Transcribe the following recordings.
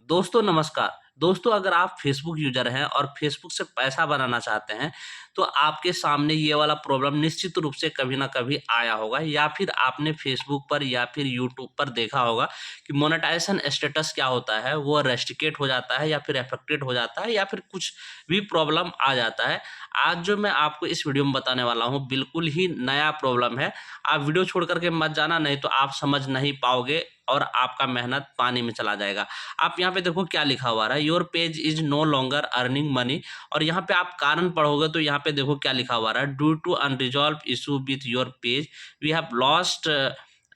दोस्तों नमस्कार। दोस्तों अगर आप फ़ेसबुक यूज़र हैं और फ़ेसबुक से पैसा बनाना चाहते हैं, तो आपके सामने ये वाला प्रॉब्लम निश्चित रूप से कभी न कभी आया होगा या फिर आपने फ़ेसबुक पर या फिर यूट्यूब पर देखा होगा कि मोनेटाइज़ेशन स्टेटस क्या होता है, वो रेस्ट्रिक्टेड हो जाता है या फिर अफ़ेक्टेड हो जाता है या फिर कुछ भी प्रॉब्लम आ जाता है। आज जो मैं आपको इस वीडियो में बताने वाला हूँ, बिल्कुल ही नया प्रॉब्लम है। आप वीडियो छोड़ कर के मत जाना, नहीं तो आप समझ नहीं पाओगे और आपका मेहनत पानी में चला जाएगा। आप यहाँ पे देखो क्या लिखा हुआ है, your page is no longer earning money. और यहाँ पे आप कारण पढ़ोगे तो यहाँ पे देखो क्या लिखा हुआ है, due to unresolved issue with your page we have lost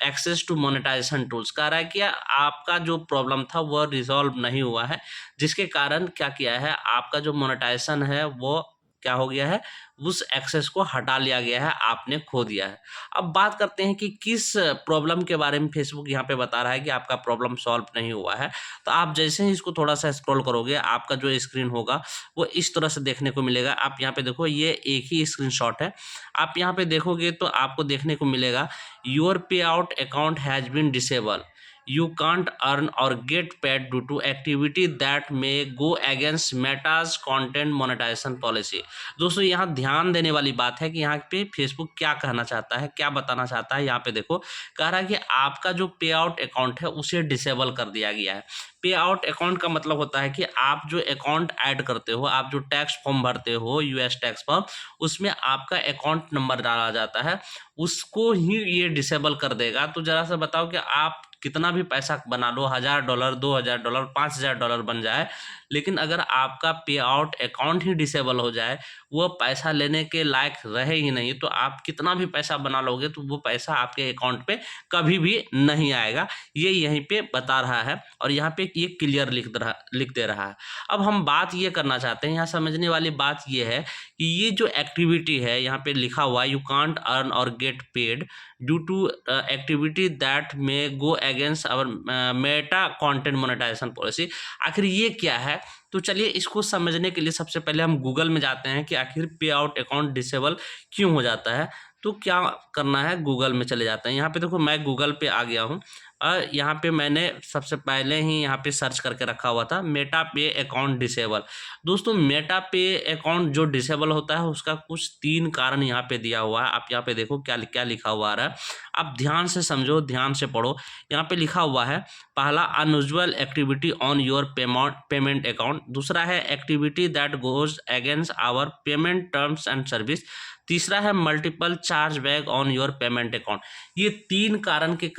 access to monetisation tools. कह रहा है कि आपका जो प्रॉब्लम था वह रिजॉल्व नहीं हुआ है, जिसके कारण क्या किया है, आपका जो मोनेटाइजेशन है वो क्या हो गया है, उस एक्सेस को हटा लिया गया है, आपने खो दिया है। अब बात करते हैं कि किस प्रॉब्लम के बारे में फेसबुक यहाँ पे बता रहा है कि आपका प्रॉब्लम सॉल्व नहीं हुआ है। तो आप जैसे ही इसको थोड़ा-सा स्क्रॉल करोगे, आपका जो स्क्रीन होगा, वो इस तरह से देखने को मिलेगा। आप यहाँ पे देखो ये एक ही स्क्रीनशॉट है। आप यहाँ पे देखोगे तो आपको देखने को मिलेगा, your payout account has been disabled. You can't earn or get paid due to activity that may go against Meta's content monetization policy। दोस्तों यहाँ ध्यान देने वाली बात है कि यहाँ पे फेसबुक क्या कहना चाहता है, क्या बताना चाहता है। यहाँ पे देखो कह रहा है कि आपका जो पे आउट अकाउंट है उसे डिसेबल कर दिया गया है। पे आउट अकाउंट का मतलब होता है कि आप जो अकाउंट ऐड करते हो, आप जो टैक्स फॉर्म भरते हो, यूएस टैक्स फॉर्म, उसमें आपका अकाउंट नंबर डाला जाता है, उसको ही ये डिसेबल कर देगा। तो जरा सा बताओ कि आप कितना भी पैसा बना लो, $1000, $2000, $5000 बन जाए, लेकिन अगर आपका पे आउट अकाउंट ही डिसेबल हो जाए, वो पैसा लेने के लायक रहे ही नहीं, तो आप कितना भी पैसा बना लोगे तो वो पैसा आपके अकाउंट पे कभी भी नहीं आएगा। ये यहीं पे बता रहा है और यहाँ पे ये क्लियर लिख दे रहा है। अब हम बात ये करना चाहते हैं, यहाँ समझने वाली बात ये है कि ये जो एक्टिविटी है, यहाँ पे लिखा हुआ है, यू कांट अर्न और get paid due to activity that may go against our Meta content monetisation policy. आखिर ये क्या है, तो चलिए इसको समझने के लिए सबसे पहले हम गूगल में जाते हैं कि आखिर पे आउट अकाउंट डिसेबल क्यों हो जाता है। तो क्या करना है, गूगल में चले जाते हैं। यहाँ पे देखो मैं गूगल पे आ गया हूँ और यहाँ पे मैंने सबसे पहले ही यहाँ पे सर्च करके रखा हुआ था, मेटा पे अकाउंट डिसेबल। दोस्तों मेटा पे अकाउंट जो डिसेबल होता है उसका कुछ 3 कारण यहाँ पे दिया हुआ है। आप यहाँ पे देखो क्या क्या लिखा हुआ आ रहा है, आप ध्यान से समझो, ध्यान से पढ़ो। यहाँ पे लिखा हुआ है, पहला unusual activity on your payment account, दूसरा है activity that goes against our payment terms and service, तीसरा है multiple charge back on your payment account. ये 3 कारण के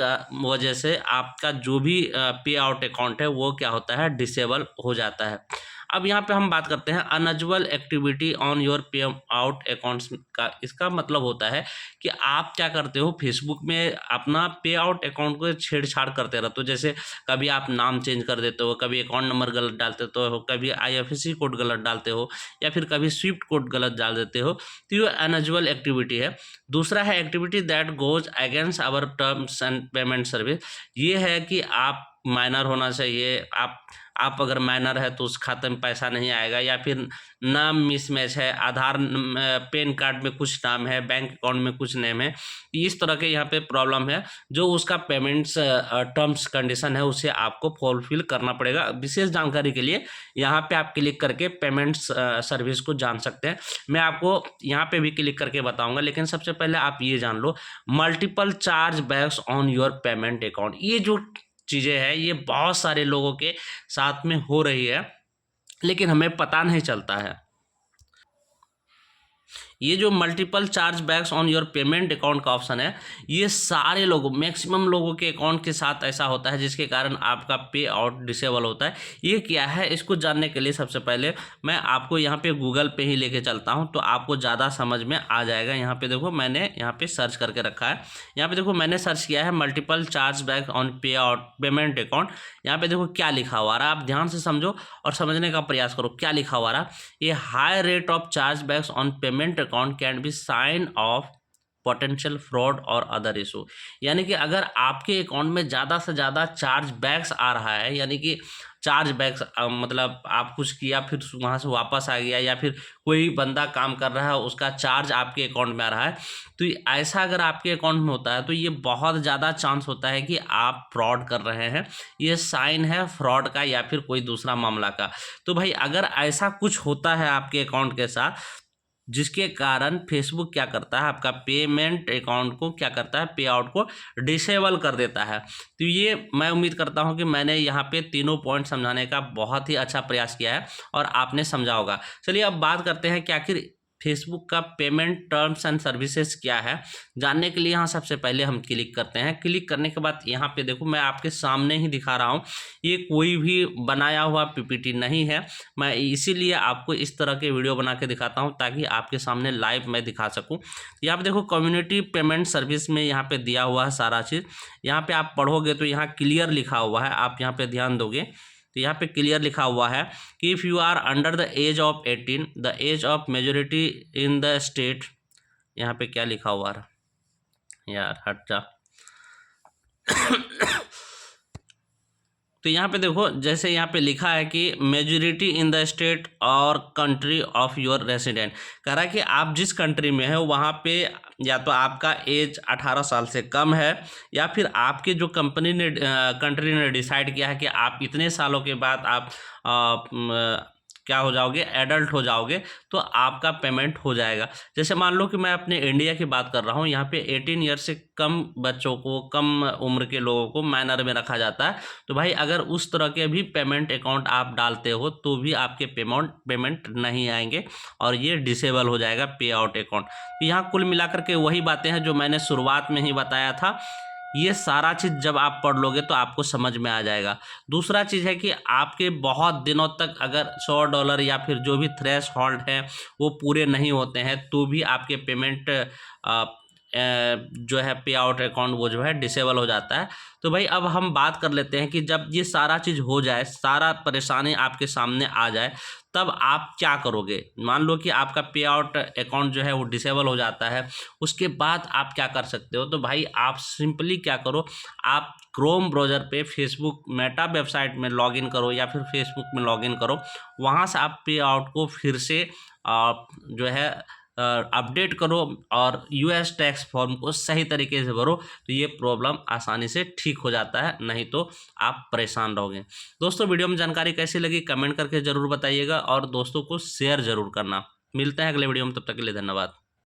वजह से आपका जो भी पे आउट अकाउंट है वो क्या होता है, डिसेबल हो जाता है। अब यहाँ पे हम बात करते हैं अनयूजुअल एक्टिविटी ऑन योर पे आउट अकाउंट्स का। इसका मतलब होता है कि आप क्या करते हो, फेसबुक में अपना पे आउट अकाउंट को छेड़छाड़ करते रहते हो। जैसे कभी आप नाम चेंज कर देते हो, कभी अकाउंट नंबर गलत डालते हो, कभी आईएफएससी कोड गलत डालते हो या फिर कभी स्विफ्ट कोड गलत डाल देते हो। तो ये अनयूजुअल एक्टिविटी है। दूसरा है activity that goes against our terms and payment service. ये है कि आप माइनर होना चाहिए, आप अगर माइनर है तो उस खाते में पैसा नहीं आएगा, या फिर नाम मिसमैच है, आधार पैन कार्ड में कुछ नाम है, बैंक अकाउंट में कुछ नेम है, इस तरह के यहाँ पे प्रॉब्लम है। जो उसका पेमेंट्स टर्म्स कंडीशन है उसे आपको फुलफिल करना पड़ेगा। विशेष जानकारी के लिए यहाँ पे आप क्लिक करके पेमेंट्स सर्विस को जान सकते हैं। मैं आपको यहाँ पे भी क्लिक करके बताऊंगा, लेकिन सबसे पहले आप ये जान लो, multiple chargebacks on your payment account. ये जो चीज़ें हैं ये बहुत सारे लोगों के साथ में हो रही है, लेकिन हमें पता नहीं चलता है। ये जो multiple chargebacks on your payment account का ऑप्शन है, ये सारे लोगों, मैक्सिमम लोगों के अकाउंट के साथ ऐसा होता है, जिसके कारण आपका पे आउट डिसेबल होता है। ये क्या है, इसको जानने के लिए सबसे पहले मैं आपको यहाँ पे गूगल पे ही लेके चलता हूँ, तो आपको ज़्यादा समझ में आ जाएगा। यहाँ पे देखो मैंने यहाँ पे सर्च करके रखा है। यहाँ पे देखो मैंने सर्च किया है मल्टीपल चार्ज बैक ऑन पे आउट पेमेंट अकाउंट। यहाँ पे देखो क्या लिखा हुआ रहा, आप ध्यान से समझो और समझने का प्रयास करो। क्या लिखा हुआ रहा, ये high rate of chargebacks on payment account can be sign off potential fraud और अदर इशू। यानी कि अगर आपके अकाउंट में ज़्यादा से ज़्यादा चार्ज बैक्स आ रहा है, यानी कि चार्ज बैक्स मतलब आप कुछ किया फिर वहाँ से वापस आ गया, या फिर कोई बंदा काम कर रहा है उसका चार्ज आपके अकाउंट में आ रहा है, तो ऐसा अगर आपके अकाउंट में होता है तो ये बहुत ज़्यादा चांस होता है कि आप फ्रॉड कर रहे हैं। ये साइन है फ्रॉड का या फिर कोई दूसरा मामला का। तो भाई अगर ऐसा कुछ होता है आपके अकाउंट के साथ, जिसके कारण फेसबुक क्या करता है, आपका पेमेंट अकाउंट को क्या करता है, पे आउट को डिसेबल कर देता है। तो ये मैं उम्मीद करता हूं कि मैंने यहाँ पे तीनों पॉइंट समझाने का बहुत ही अच्छा प्रयास किया है और आपने समझा होगा। चलिए अब बात करते हैं कि आखिर फेसबुक का पेमेंट टर्म्स एंड सर्विसेज क्या है। जानने के लिए यहाँ सबसे पहले हम क्लिक करते हैं। क्लिक करने के बाद यहाँ पे देखो मैं आपके सामने ही दिखा रहा हूँ, ये कोई भी बनाया हुआ पीपीटी नहीं है। मैं इसीलिए आपको इस तरह के वीडियो बना के दिखाता हूँ ताकि आपके सामने लाइव मैं दिखा सकूँ। यहाँ पे देखो कम्युनिटी पेमेंट सर्विस में यहाँ पे दिया हुआ है सारा चीज़। यहाँ पे आप पढ़ोगे तो यहाँ क्लियर लिखा हुआ है, आप यहाँ पे ध्यान दोगे तो यहाँ पे क्लियर लिखा हुआ है कि if you are under the age of 18, the age of majority in the state. यहाँ पे क्या लिखा हुआ है यार, हट जा। तो यहाँ पे देखो जैसे यहाँ पे लिखा है कि मेजोरिटी इन द स्टेट और कंट्री ऑफ योर रेसिडेंट, कह रहा है कि आप जिस कंट्री में है वहाँ पे या तो आपका एज 18 साल से कम है, या फिर आपके जो कंट्री ने डिसाइड किया है कि आप इतने सालों के बाद आप क्या हो जाओगे, एडल्ट हो जाओगे, तो आपका पेमेंट हो जाएगा। जैसे मान लो कि मैं अपने इंडिया की बात कर रहा हूँ, यहाँ पे 18 ईयर से कम बच्चों को, कम उम्र के लोगों को माइनर में रखा जाता है। तो भाई अगर उस तरह के भी पेमेंट अकाउंट आप डालते हो तो भी आपके पेमेंट नहीं आएंगे और ये डिसेबल हो जाएगा पे आउट अकाउंट। तो यहाँ कुल मिलाकर के वही बातें हैं जो मैंने शुरुआत में ही बताया था। ये सारा चीज़ जब आप पढ़ लोगे तो आपको समझ में आ जाएगा। दूसरा चीज़ है कि आपके बहुत दिनों तक अगर $100 या फिर जो भी थ्रेश होल्ड है वो पूरे नहीं होते हैं तो भी आपके पेमेंट जो है पे आउट अकाउंट वो जो है डिसेबल हो जाता है। तो भाई अब हम बात कर लेते हैं कि जब ये सारा चीज़ हो जाए, सारा परेशानी आपके सामने आ जाए, तब आप क्या करोगे। मान लो कि आपका पे आउट अकाउंट जो है वो डिसेबल हो जाता है, उसके बाद आप क्या कर सकते हो। तो भाई आप सिंपली क्या करो, आप क्रोम ब्राउज़र पे फेसबुक मेटा वेबसाइट में लॉगिन करो या फिर फेसबुक में लॉगिन करो। वहाँ से आप पे आउट को फिर से जो है अपडेट करो और यूएस टैक्स फॉर्म को सही तरीके से भरो, तो ये प्रॉब्लम आसानी से ठीक हो जाता है, नहीं तो आप परेशान रहोगे। दोस्तों वीडियो में जानकारी कैसी लगी कमेंट करके ज़रूर बताइएगा और दोस्तों को शेयर ज़रूर करना। मिलते हैं अगले वीडियो में, तब तक के लिए धन्यवाद।